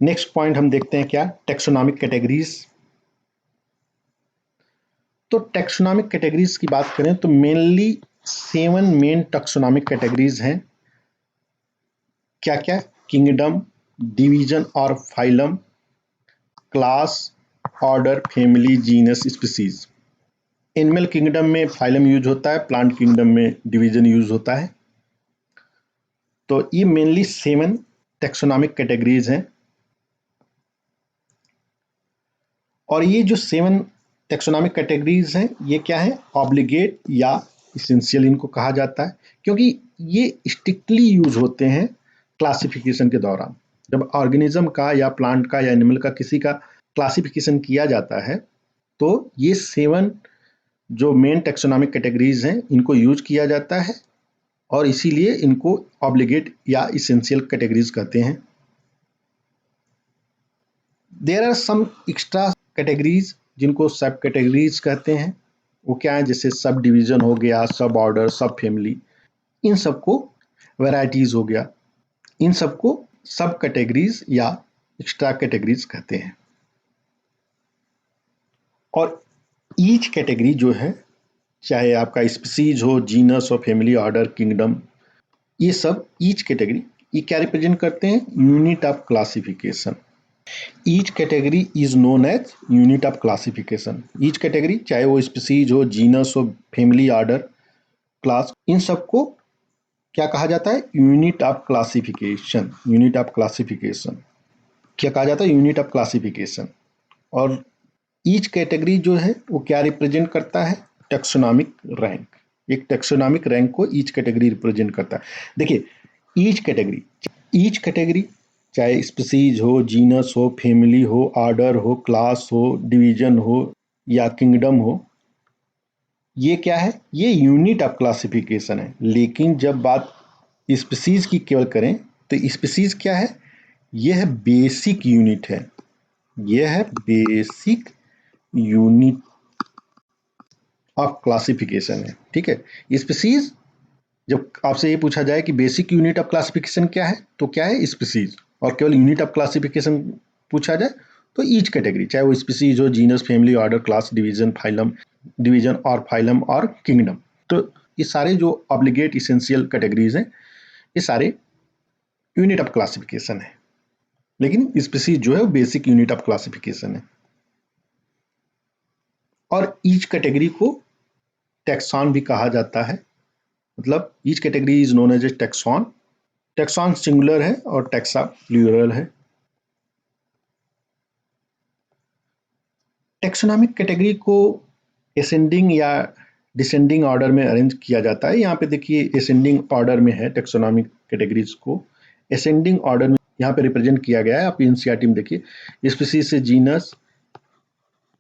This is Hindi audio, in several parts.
नेक्स्ट पॉइंट हम देखते हैं क्या, टेक्सोनॉमिक कैटेगरीज। तो टेक्सोनॉमिक कैटेगरीज की बात करें तो मेनली 7 मेन टेक्सोनॉमिक कैटेगरीज हैं। क्या क्या? किंगडम, डिवीजन और phylum, class, order, family, genus, species. Animal kingdom में फाइलम यूज होता है, प्लांट किंगडम में डिवीजन यूज होता है। तो ये मेनली 7 टेक्सोनॉमिक कैटेगरीज हैं। और ये जो 7 टेक्सोनॉमिक कैटेगरीज हैं ये क्या है, ऑब्लिगेट या इसेंशियल इनको कहा जाता है, क्योंकि ये स्ट्रिक्टली यूज होते हैं क्लासिफिकेशन के दौरान। जब ऑर्गेनिज्म का या प्लांट का या एनिमल का किसी का क्लासिफिकेशन किया जाता है तो ये 7 जो मेन टेक्सोनॉमिक कैटेगरीज हैं इनको यूज किया जाता है, और इसीलिए इनको ऑब्लिगेट या इसेंशियल कैटेगरीज कहते हैं। There are some extra categories जिनको सब कैटेगरीज कहते हैं। वो क्या है, जैसे सब डिवीजन हो गया, सब ऑर्डर, सब फैमिली, इन सबको वैरायटीज हो गया, इन सबको सब कैटेगरीज या एक्स्ट्रा कैटेगरीज कहते हैं। और ईच कैटेगरी जो है, चाहे आपका स्पीसीज हो, जीनस हो, फैमिली, ऑर्डर, किंगडम, ये सब ईच कैटेगरी ये क्या रिप्रेजेंट करते हैं, unit of classification. Each category is known as unit of classification. Each category चाहे वो स्पीसीज हो, जीनस हो, फैमिली, ऑर्डर, क्लास, इन सबको क्या कहा जाता है, unit of classification. Unit of classification क्या कहा जाता है, यूनिट ऑफ क्लासिफिकेशन। और ईच कैटेगरी जो है वो क्या रिप्रेजेंट करता है, टेक्सोनॉमिक रैंक। एक टेक्सोनॉमिक रैंक को ईच कैटेगरी रिप्रेजेंट करता है। देखिए, ईच कैटेगरी चाहे स्पीसीज हो, जीनस हो, फैमिली हो, ऑर्डर हो, क्लास हो, डिवीजन हो या किंगडम हो, ये क्या है, ये यूनिट ऑफ क्लासिफिकेशन है। लेकिन जब बात स्पीसीज की केवल करें तो स्पीसीज क्या है, यह है बेसिक यूनिट है। यह है बेसिक यूनिट ऑफ क्लासिफिकेशन है। ठीक है, स्पीसीज जब आपसे ये पूछा जाए कि बेसिक यूनिट ऑफ क्लासिफिकेशन क्या है तो क्या है, स्पीसीज। और केवल यूनिट ऑफ क्लासिफिकेशन पूछा जाए तो ईच कैटेगरी, चाहे वो स्पीसीज हो, genus, family, order, class, division, phylum, division और फाइलम और किंगडम। तो ये सारे जो ऑब्लिगेट इसेंशियल कैटेगरीज हैं ये सारे यूनिट ऑफ क्लासिफिकेशन है, लेकिन स्पीसीज जो है वो बेसिक यूनिट ऑफ क्लासिफिकेशन है। और ईच कैटेगरी को टैक्सॉन भी कहा जाता है। मतलब each category is known as a taxon. Taxon singular है और टैक्सा प्लूरल है। टैक्सोनॉमिक कैटेगरी को असेंडिंग या डिसेंडिंग ऑर्डर में अरेंज किया जाता है। यहाँ पे देखिए असेंडिंग ऑर्डर में है टेक्सोनॉमिक कैटेगरीज को, असेंडिंग ऑर्डर में यहाँ पे रिप्रेजेंट किया गया है। आप एनसीईआरटी में देखिए, स्पीसीज से genus,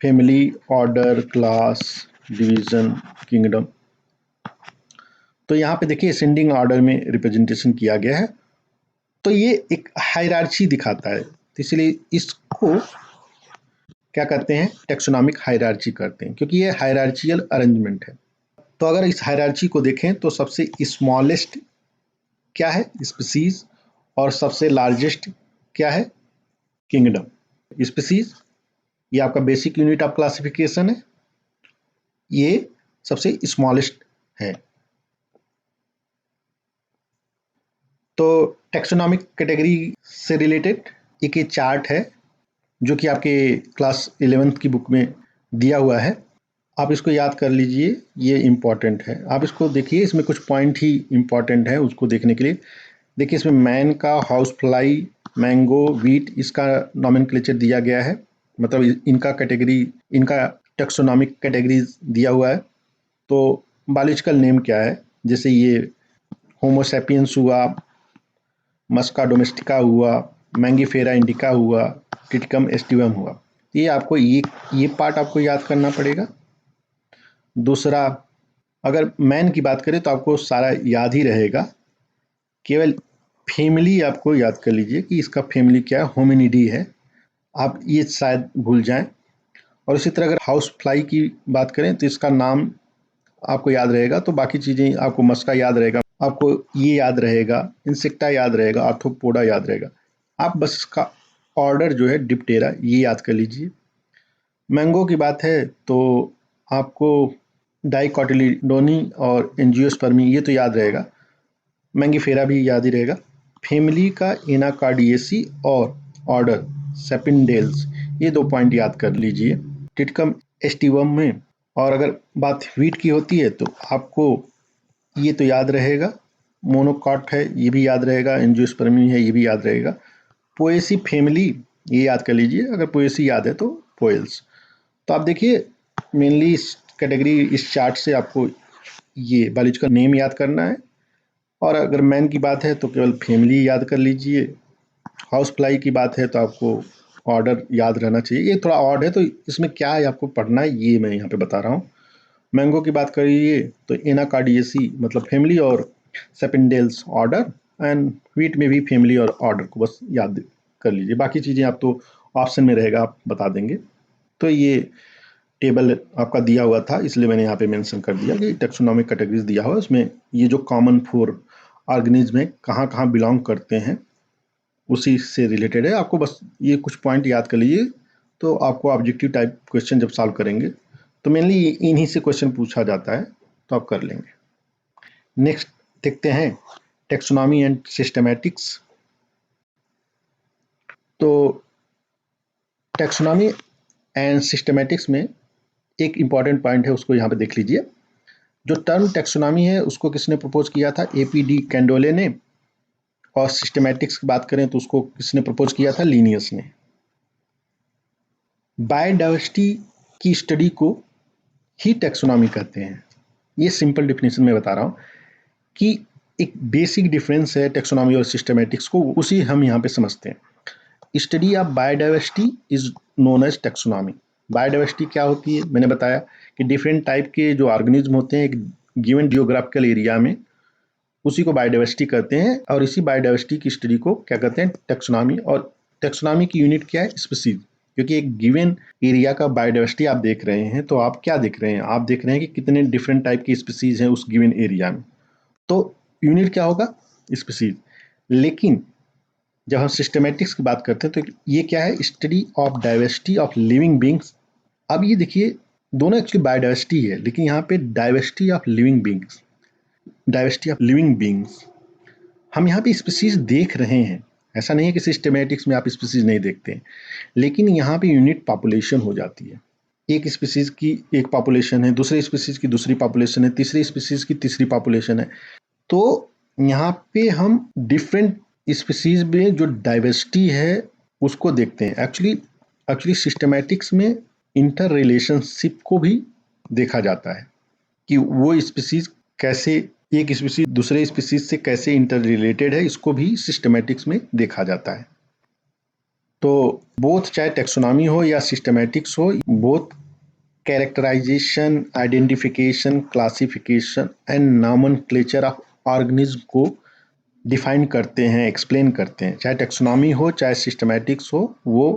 family, order, class, division, kingdom. तो यहाँ पे देखिए असेंडिंग ऑर्डर में रिप्रेजेंटेशन किया गया है। तो ये एक हायरार्ची दिखाता है, तो इसलिए इसको क्या कहते हैं, टेक्सोनॉमिक हायरार्ची करते हैं, क्योंकि ये हायरार्चियल अरेंजमेंट है। तो अगर इस हायरार्ची को देखें तो सबसे स्मॉलेस्ट क्या है, स्पीसीज, और सबसे लार्जेस्ट क्या है, किंगडम। स्पीसीज ये आपका बेसिक यूनिट ऑफ क्लासिफिकेशन है, ये सबसे स्मॉलेस्ट है। तो टेक्सोनॉमिक कैटेगरी से रिलेटेड एक ये चार्ट है जो कि आपके क्लास 11th की बुक में दिया हुआ है। आप इसको याद कर लीजिए, ये इम्पॉर्टेंट है। आप इसको देखिए, इसमें कुछ पॉइंट ही इम्पॉर्टेंट है उसको देखने के लिए। देखिए इसमें मैन का, हाउस फ्लाई, मैंगो, वीट, इसका नॉमेनक्लेचर दिया गया है। मतलब इनका कैटेगरी, इनका टेक्सोनॉमिक कैटेगरीज दिया हुआ है। तो बायोलॉजिकल नेम क्या है, जैसे ये होमोसैपियंस हुआ, मस्का डोमेस्टिका हुआ, मैंगीफेरा इंडिका हुआ, टिटिकम एस्टिवम हुआ। ये आपको ये पार्ट आपको याद करना पड़ेगा। दूसरा, अगर मैन की बात करें तो आपको सारा याद ही रहेगा, केवल फैमिली आपको याद कर लीजिए कि इसका फैमिली क्या है, होमिनिडी है। आप ये शायद भूल जाएं। और इसी तरह अगर हाउस फ्लाई की बात करें तो इसका नाम आपको याद रहेगा, तो बाकी चीज़ें आपको मस्का याद रहेगा, आपको ये याद रहेगा, इंसेक्टा याद रहेगा, आर्थ्रोपोडा याद रहेगा। आप बस इसका ऑर्डर जो है डिप्टेरा, ये याद कर लीजिए। मैंगो की बात है तो आपको डाइकोटिलीडोनी और एंजियोस्पर्मी ये तो याद रहेगा, मैंगीफेरा भी याद ही रहेगा। फैमिली का एनाकार्डियेसी और ऑर्डर सेपिनडेल्स, ये 2 पॉइंट याद कर लीजिए। टिटकम एस्टिवम में, और अगर बात व्हीट की होती है तो आपको ये तो याद रहेगा, मोनोकॉट है ये भी याद रहेगा, एंजियोस्पर्मी है ये भी याद रहेगा। पोएसी फैमिली ये याद कर लीजिए, अगर पोएसी याद है तो पोएल्स। तो आप देखिए मेनली इस कैटेगरी, इस चार्ट से आपको ये बायोलॉजिकल नेम याद करना है, और अगर मैन की बात है तो केवल फैमिली याद कर लीजिए। हाउस फ्लाई की बात है तो आपको ऑर्डर याद रहना चाहिए। ये थोड़ा ऑड है तो इसमें क्या है आपको पढ़ना है ये मैं यहाँ पे बता रहा हूँ। मैंगो की बात करिए तो एनाकार्डियेसी मतलब फैमिली और सेपिनडेल्स ऑर्डर, एंड व्हीट में भी फैमिली और ऑर्डर को बस याद कर लीजिए, बाकी चीज़ें आप तो ऑप्शन में रहेगा आप बता देंगे। तो ये टेबल आपका दिया हुआ था इसलिए मैंने यहाँ पे मेंशन कर दिया कि टेक्सोनॉमिक कैटेगरीज दिया हुआ है, उसमें ये जो कॉमन फोर ऑर्गेनिज्म में कहाँ कहाँ बिलोंग करते हैं उसी से रिलेटेड है। आपको बस ये कुछ पॉइंट याद कर लीजिए, तो आपको ऑब्जेक्टिव टाइप क्वेश्चन जब सॉल्व करेंगे तो मेनली इन्हीं से क्वेश्चन पूछा जाता है, तो आप कर लेंगे। नेक्स्ट देखते हैं टेक्सोनॉमी एंड सिस्टमैटिक्स। तो टेक्सोनॉमी एंड सिस्टमैटिक्स में एक इम्पॉर्टेंट पॉइंट है, उसको यहाँ पे देख लीजिए। जो टर्म टेक्सोनॉमी है उसको किसने प्रपोज किया था? एपीडी कैंडोले ने। और सिस्टमैटिक्स की बात करें तो उसको किसने प्रपोज किया था? लीनियस ने। बायोडाइवर्सिटी की स्टडी को ही टेक्सोनॉमी कहते हैं। ये सिंपल डिफिनेशन में बता रहा हूँ कि एक बेसिक डिफरेंस है टेक्सोनॉमी और सिस्टमैटिक्स को, उसी हम यहाँ पे समझते हैं। Study of biodiversity is known as taxonomy. Biodiversity क्या होती है? मैंने बताया कि डिफरेंट टाइप के जो ऑर्गेनिज्म होते हैं एक गिवन जियोग्राफिकल एरिया में, उसी को बायोडाइवर्सिटी कहते हैं, और इसी बायोडाइवर्सिटी की स्टडी को क्या कहते हैं? टेक्सोनॉमी। और टेक्सोनॉमी की यूनिट क्या है? स्पीसीज। क्योंकि एक गिवन एरिया का बायोडाइवर्सिटी आप देख रहे हैं तो आप क्या देख रहे हैं? आप देख रहे हैं कि कितने डिफरेंट टाइप की स्पीसीज हैं उस गिवन एरिया में, तो यूनिट क्या होगा? स्पीसीज। लेकिन जब हम सिस्टमैटिक्स की बात करते हैं तो ये क्या है? Study of diversity of living beings. अब ये देखिए दोनों एक्चुअली बायोडाइवर्सिटी है, लेकिन यहाँ पे diversity of living beings, diversity of living beings, हम यहाँ पे स्पीसीज देख रहे हैं। ऐसा नहीं है कि सिस्टमैटिक्स में आप स्पीसीज नहीं देखते हैं, लेकिन यहाँ पे यूनिट पॉपुलेशन हो जाती है। एक स्पीसीज की एक पॉपुलेशन है, दूसरे स्पीसीज की दूसरी पॉपुलेशन है, तीसरी स्पीसीज की तीसरी पॉपुलेशन है। तो यहाँ पे हम डिफरेंट स्पीसीज में जो डाइवर्सिटी है उसको देखते हैं। एक्चुअली सिस्टमैटिक्स में इंटर रिलेशनशिप को भी देखा जाता है कि वो स्पीसीज कैसे, एक स्पीसीज दूसरे स्पीसीज से कैसे इंटर रिलेटेड है, इसको भी सिस्टमैटिक्स में देखा जाता है। तो बोथ चाहे टेक्सोनॉमी हो या सिस्टमैटिक्स हो, both characterization, identification, classification and nomenclature of organism को डिफाइन करते हैं, एक्सप्लेन करते हैं। चाहे टेक्सोनॉमी हो चाहे सिस्टमैटिक्स हो, वो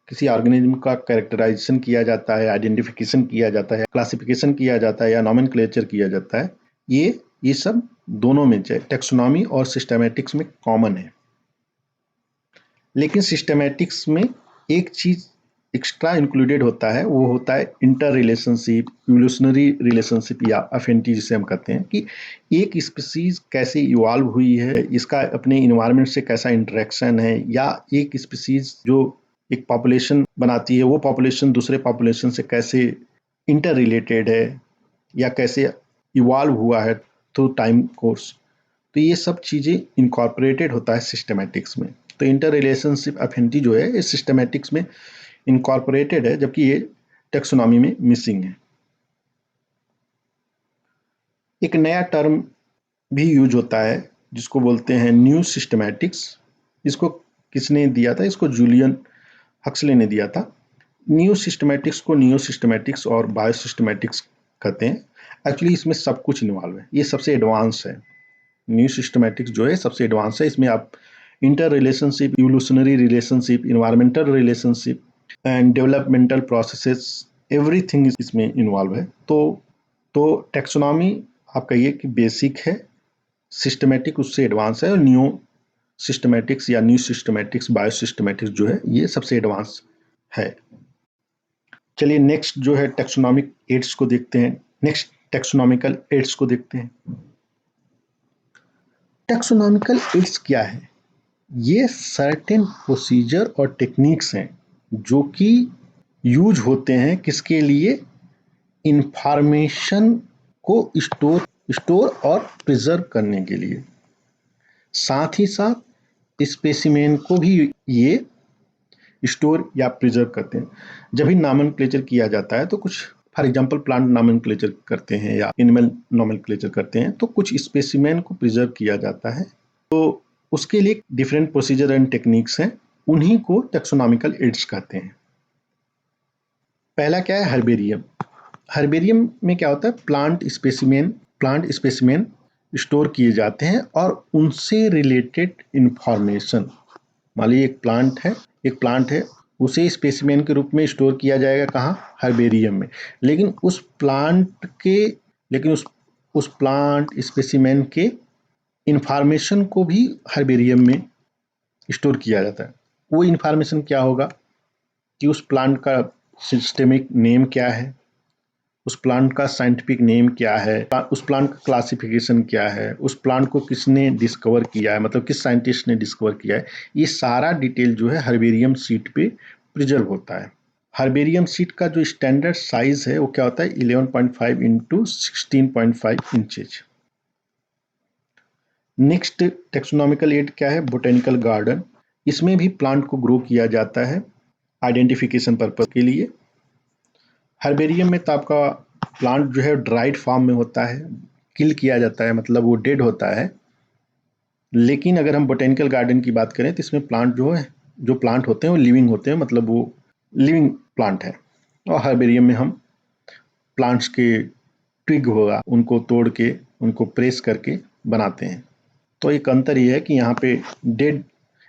किसी ऑर्गेनिज्म का कैरेक्टराइजेशन किया जाता है, आइडेंटिफिकेशन किया जाता है, क्लासिफिकेशन किया जाता है या नॉमेनक्लेचर किया जाता है। ये सब दोनों में चाहे टेक्सोनॉमी और सिस्टमैटिक्स में कॉमन है। लेकिन सिस्टमैटिक्स में एक चीज एक्स्ट्रा इंक्लूडेड होता है, वो होता है इंटर रिलेशनशिप, इवोल्यूशनरी रिलेशनशिप या अफिनिटी जिसे हम कहते हैं, कि एक स्पीसीज कैसे इवॉल्व हुई है, इसका अपने इन्वायरमेंट से कैसा इंटरेक्शन है, या एक स्पीसीज जो एक पॉपुलेशन बनाती है वो पॉपुलेशन दूसरे पॉपुलेशन से कैसे इंटर रिलेटेड है या कैसे इवॉल्व हुआ है थ्रू टाइम कोर्स। तो ये सब चीज़ें इनकॉर्पोरेटेड होता है सिस्टमैटिक्स में। तो इंटर रिलेशनशिप अफिनिटी जो है ये सिस्टमैटिक्स में इनकॉर्पोरेटेड है, जबकि ये टेक्सोनॉमी में मिसिंग है। एक नया टर्म भी यूज होता है जिसको बोलते हैं न्यू सिस्टमैटिक्स। इसको किसने दिया था? इसको जूलियन हक्सले ने दिया था। न्यू सिस्टमैटिक्स को नियो सिस्टमैटिक्स और बायो सिस्टमैटिक्स कहते हैं। एक्चुअली इसमें सब कुछ इन्वॉल्व है, ये सबसे एडवांस है। न्यू सिस्टमैटिक्स जो है सबसे एडवांस है। इसमें आप inter relationship, evolutionary relationship, environmental relationship and developmental processes, everything इसमें इन्वॉल्व है। तो टेक्सोनॉमी आप कहिए कि बेसिक है, सिस्टमैटिक उससे एडवांस है, और न्यू सिस्टमैटिक्स या न्यू सिस्टमैटिक्स, बायोसिस्टमैटिक्स जो है ये सबसे एडवांस है। चलिए नेक्स्ट जो है टैक्सोनॉमिक एड्स को देखते हैं। नेक्स्ट टैक्सोनॉमिकल एड्स को देखते हैं। टैक्सोनॉमिकल एड्स क्या है? ये सर्टेन प्रोसीजर और टेक्निक्स हैं जो कि यूज होते हैं किसके लिए? इंफॉर्मेशन को स्टोर और प्रिजर्व करने के लिए। साथ ही साथ स्पेसिमेन को भी ये स्टोर या प्रिजर्व करते हैं। जब भी नॉमेनक्लेचर किया जाता है तो कुछ, फॉर एग्जांपल प्लांट नॉमेनक्लेचर करते हैं या एनिमल नॉमेनक्लेचर करते हैं तो कुछ स्पेसिमेन को प्रिजर्व किया जाता है, तो उसके लिए डिफरेंट प्रोसीजर एंड टेक्निक्स हैं, उन्हीं को टैक्सोनॉमिकल एड्स कहते हैं। पहला क्या है? हर्बेरियम। हर्बेरियम में क्या होता है? प्लांट स्पेसिमेन स्टोर किए जाते हैं और उनसे रिलेटेड इंफॉर्मेशन, मान लीजिए एक प्लांट है, उसे स्पेसिमेन के रूप में स्टोर किया जाएगा कहाँ? हर्बेरियम में। लेकिन उस प्लांट स्पेसिमेन के इंफॉर्मेशन को भी हर्बेरियम में स्टोर किया जाता है। वो इंफॉर्मेशन क्या होगा कि उस प्लांट का सिस्टेमिक नेम क्या है, उस प्लांट का साइंटिफिक नेम क्या है, उस प्लांट का क्लासिफिकेशन क्या है, उस प्लांट को किसने डिस्कवर किया है, मतलब किस साइंटिस्ट ने डिस्कवर किया है, ये सारा डिटेल जो है हर्बेरियम शीट पे प्रिजर्व होता है। हर्बेरियम शीट का जो स्टैंडर्ड साइज है वो क्या होता है? 11.5 into 16.5 inches. Next taxonomical add क्या है? Botanical garden. इसमें भी प्लांट को ग्रो किया जाता है आइडेंटिफिकेशन पर्पज के लिए। हर्बेरियम में तो आपका प्लांट जो है ड्राइड फॉर्म में होता है, किल किया जाता है, मतलब वो डेड होता है। लेकिन अगर हम बोटेनिकल गार्डन की बात करें तो इसमें प्लांट जो प्लांट होते हैं वो लिविंग होते हैं, मतलब वो लिविंग प्लांट है। और हर्बेरियम में हम प्लांट्स के ट्विग होगा उनको तोड़ के उनको प्रेस करके बनाते हैं। तो एक अंतर ये है कि यहाँ पे डेड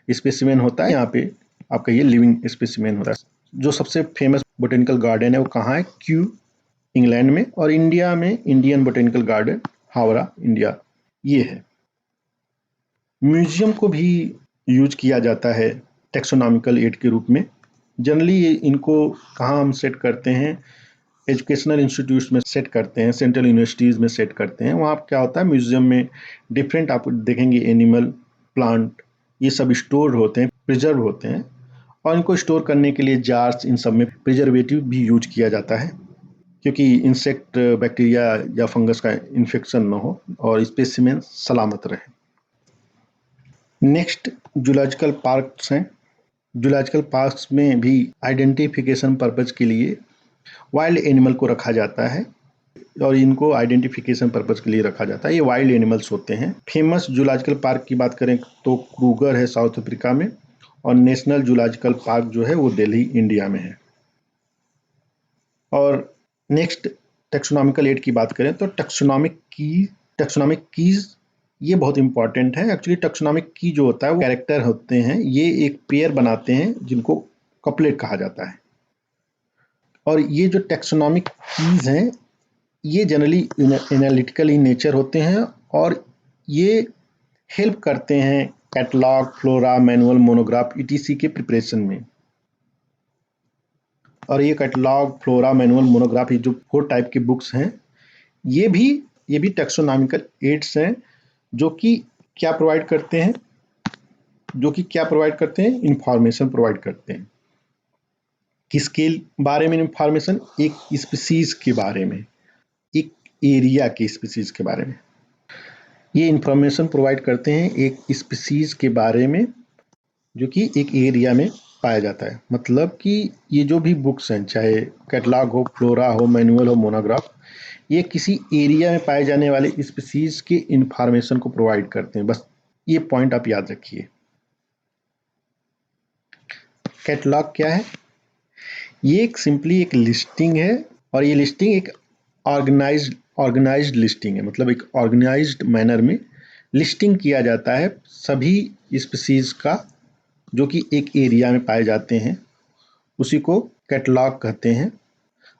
स्पेसिमेन होता है, यहाँ पे आपका ये लिविंग स्पेसिमेन होता है। जो सबसे फेमस बोटेनिकल गार्डन है वो कहाँ है? क्यू, इंग्लैंड में, और इंडिया में Indian botanical garden, Howrah, India, ये है। म्यूजियम को भी यूज किया जाता है टैक्सोनॉमिकल एड के रूप में। जनरली इनको कहाँ हम सेट करते हैं? एजुकेशनल इंस्टीट्यूट्स में सेट करते हैं, सेंट्रल यूनिवर्सिटीज़ में सेट करते हैं। वहाँ क्या होता है? म्यूजियम में डिफरेंट आप देखेंगे एनिमल, प्लांट, ये सब स्टोर होते हैं, प्रिजर्व होते हैं, और इनको स्टोर करने के लिए जार्स, इन सब में प्रिजर्वेटिव भी यूज किया जाता है क्योंकि इंसेक्ट, बैक्टीरिया या फंगस का इन्फेक्शन न हो और स्पेसिमेन सलामत रहे। नेक्स्ट जूलॉजिकल पार्क्स हैं। जूलॉजिकल पार्क्स में भी आइडेंटिफिकेशन पर्पज के लिए वाइल्ड एनिमल को रखा जाता है और इनको आइडेंटिफिकेशन पर्पज के लिए रखा जाता है। ये वाइल्ड एनिमल्स होते हैं। फेमस जूलॉजिकल पार्क की बात करें तो क्रूगर है साउथ अफ्रीका में, और नेशनल जूलॉजिकल पार्क जो है वो दिल्ली, इंडिया में है। और नेक्स्ट टैक्सोनॉमिकल एड की बात करें तो टैक्सोनॉमिक कीज ये बहुत इंपॉर्टेंट है। एक्चुअली टैक्सोनॉमिक की जो होता है वो कैरेक्टर होते हैं, ये एक पेयर बनाते हैं जिनको कपलेट कहा जाता है। और ये जो टैक्सोनॉमिक कीज हैं ये जनरली एनालिटिकल इन नेचर होते हैं और ये हेल्प करते हैं catalogue, flora, manual, monograph etc के प्रिपरेशन में। और ये कैटलॉग, फ्लोरा, मैनुअल, मोनोग्राफ, ये जो 4 टाइप की बुक्स हैं ये भी टैक्सोनॉमिकल एड्स हैं जो कि क्या प्रोवाइड करते हैं? इंफॉर्मेशन प्रोवाइड करते हैं। किसके बारे में इंफॉर्मेशन? एक स्पीसीज के बारे में, एक एरिया के स्पीसीज के बारे में। ये इंफॉर्मेशन प्रोवाइड करते हैं एक स्पीसीज के बारे में जो कि एक एरिया में पाया जाता है। मतलब कि ये जो भी बुक्स हैं, चाहे कैटलॉग हो, फ्लोरा हो, मैनुअल हो, मोनोग्राफ, ये किसी एरिया में पाए जाने वाले स्पीसीज के इंफॉर्मेशन को प्रोवाइड करते हैं। बस ये पॉइंट आप याद रखिए। कैटलॉग क्या है? ये एक सिंपली एक लिस्टिंग है, और ये लिस्टिंग एक ऑर्गेनाइज्ड लिस्टिंग है, मतलब एक ऑर्गेनाइज्ड मैनर में लिस्टिंग किया जाता है सभी स्पीसीज का जो कि एक एरिया में पाए जाते हैं, उसी को कैटलॉग कहते हैं।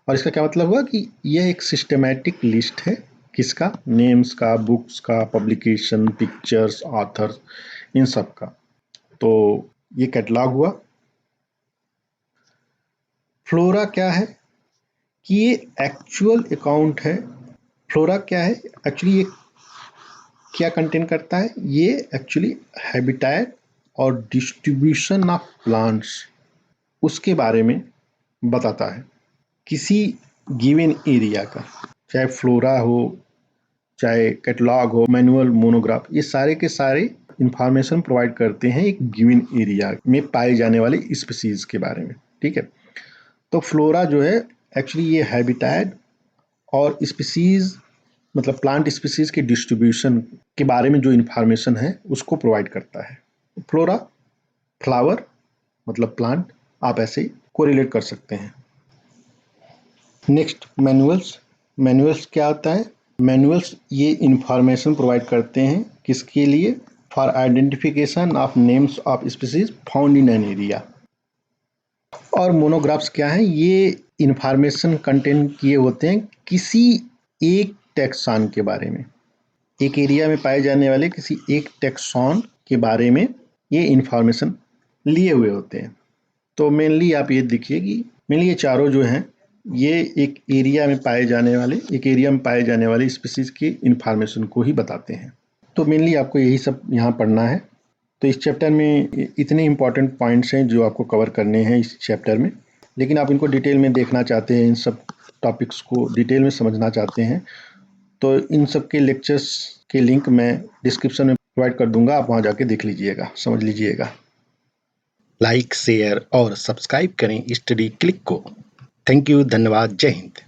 और इसका क्या मतलब हुआ कि यह एक सिस्टमैटिक लिस्ट है, किसका? नेम्स का, बुक्स का, पब्लिकेशन, पिक्चर्स, ऑथर्स, इन सब का। तो ये कैटलॉग हुआ। फ्लोरा क्या है कि ये एक्चुअल अकाउंट है। फ्लोरा क्या है एक्चुअली, ये क्या कंटेन करता है, ये एक्चुअली हैबिटेट और डिस्ट्रीब्यूशन ऑफ प्लांट्स उसके बारे में बताता है। किसी गिवन एरिया का, चाहे फ्लोरा हो, चाहे कैटलॉग हो, मैनुअल, मोनोग्राफ, ये सारे के सारे इंफॉर्मेशन प्रोवाइड करते हैं एक गिवन एरिया में पाए जाने वाले स्पीसीज के बारे में। ठीक है, तो फ्लोरा जो है एक्चुअली ये हैबिटेट और स्पीसीज मतलब प्लांट स्पीसीज के डिस्ट्रीब्यूशन के बारे में जो इंफॉर्मेशन है उसको प्रोवाइड करता है। फ्लोरा फ्लावर मतलब प्लांट, आप ऐसे कोरिलेट कर सकते हैं। Next manuals. मैनुअल्स क्या होता है? मैनुअल्स ये इंफॉर्मेशन प्रोवाइड करते हैं किसके लिए? For identification of names of species found in an area. और मोनोग्राफ्स क्या हैं? ये इंफॉर्मेशन कंटेन किए होते हैं किसी एक टैक्सॉन के बारे में, एक एरिया में पाए जाने वाले किसी एक टैक्सॉन के बारे में ये इंफॉर्मेशन लिए हुए होते हैं। तो मेनली आप ये देखिए कि मेनली ये चारों जो हैं ये एक एरिया में पाए जाने वाले स्पीसीज की इंफॉर्मेशन को ही बताते हैं। तो मेनली आपको यही सब यहाँ पढ़ना है। तो इस चैप्टर में इतने इम्पॉर्टेंट पॉइंट्स हैं जो आपको कवर करने हैं इस चैप्टर में, लेकिन आप इनको डिटेल में देखना चाहते हैं, इन सब टॉपिक्स को डिटेल में समझना चाहते हैं, तो इन सब के लेक्चर्स के लिंक मैं डिस्क्रिप्शन में प्रोवाइड कर दूंगा, आप वहाँ जाके देख लीजिएगा, समझ लीजिएगा। लाइक, शेयर और सब्सक्राइब करें स्टडी क्लिक को। थैंक यू, धन्यवाद, जय हिंद।